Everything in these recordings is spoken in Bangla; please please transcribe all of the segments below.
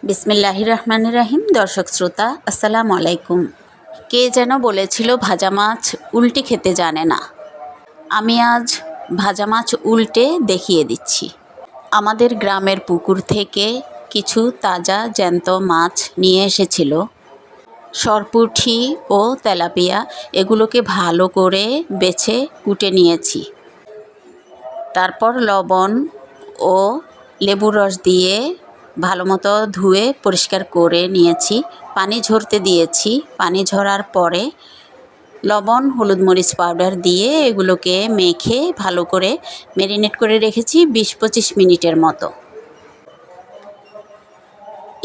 বিসমিল্লাহির রহমানির রহিম। দর্শক শ্রোতা আসসালামু আলাইকুম। কে যেন বলেছিল ভাজা মাছ উল্টে খেতে জানে না। আমি আজ ভাজা মাছ উল্টে দেখিয়ে দিচ্ছি। আমাদের গ্রামের পুকুর থেকে কিছু তাজা জ্যান্ত মাছ নিয়ে এসেছিল। সরপুঁটি ও তেলাপিয়া এগুলোকে ভালো করে বেছে কুটে নিয়েছি। তারপর লবণ ও লেবুর রস দিয়ে ভালো মতো ধুয়ে পরিষ্কার করে নিয়েছি। পানি ঝরতে দিয়েছি। পানি ঝরার পরে লবণ, হলুদ, মরিচ পাউডার দিয়ে এগুলোকে মেখে ভালো করে ম্যারিনেট করে রেখেছি 20-25 মিনিটের মতো।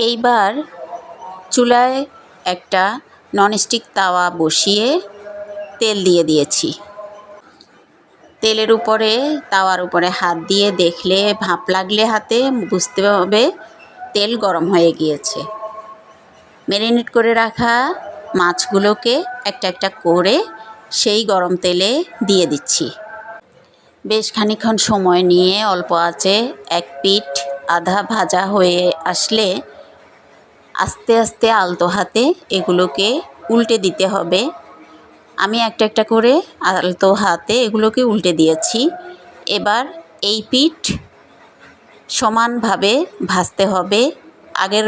এইবার চুলায় একটা ননস্টিক তাওয়া বসিয়ে তেল দিয়ে দিয়েছি। তেলের উপরে তাওয়ার উপরে হাত দিয়ে দেখলে ভাপ লাগলে হাতে বুঝতে হবে তেল গরম হয়ে গিয়েছে। ম্যারিনেট করে রাখা মাছগুলোকে একটা একটা করে সেই গরম তেলে দিয়ে দিচ্ছি। বেশ খানিকক্ষণ সময় নিয়ে অল্প আঁচে এক পিঠ আধা ভাজা হয়ে আসলে আস্তে আস্তে আলতো হাতে এগুলোকে উল্টে দিতে হবে। আমি একটা একটা করে আলতো হাতে এগুলোকে উল্টে দিয়েছি। এবার এই পিঠ সমানভাবে ভাজতে হবে আগের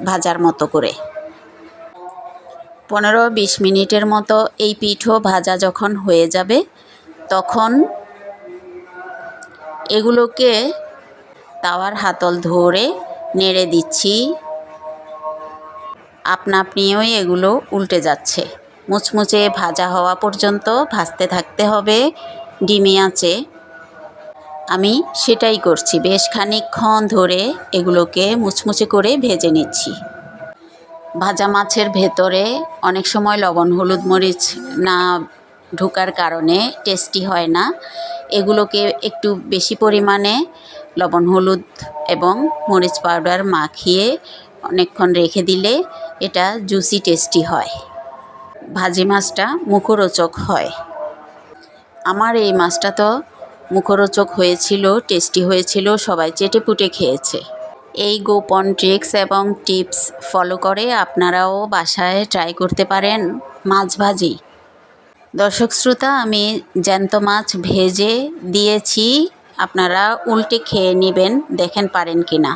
ভাজার মতো করে। 15-20 মিনিটের মতো এই পিঠও ভাজা যখন হয়ে যাবে তখন এগুলোকে তাওয়ার হাতল ধরে নেড়ে দিচ্ছি। আপনা আপনিও এগুলো উল্টে যাচ্ছে। মুচমুচে ভাজা হওয়া পর্যন্ত ভাজতে থাকতে হবে ডিমি আঁচে। আমি সেটাই করছি। বেশ খানিকক্ষণ ধরে এগুলোকে মুচমুচে করে ভেজে নিচ্ছি। ভাজা মাছের ভেতরে অনেক সময় লবণ, হলুদ, মরিচ না ঢোকার কারণে টেস্টি হয় না। এগুলোকে একটু বেশি পরিমাণে লবণ, হলুদ এবং মরিচ পাউডার মাখিয়ে অনেকক্ষণ রেখে দিলে এটা জুসি টেস্টি হয়। ভাজি মাছটা মুখরোচক হয়। আমার এই মাছটা তো মুখরোচক হয়েছিল, টেস্টি হয়েছিল, সবাই চেটেপুটে খেয়েছে। এই গোপন ট্রিক্স এবং টিপস ফলো করে আপনারাও বাসায় ট্রাই করতে পারেন মাছ ভাজি। দর্শক শ্রোতা, আমি জ্যান্ত মাছ ভেজে দিয়েছি, আপনারা উল্টে খেয়ে নেবেন, দেখেন পারেন কিনা।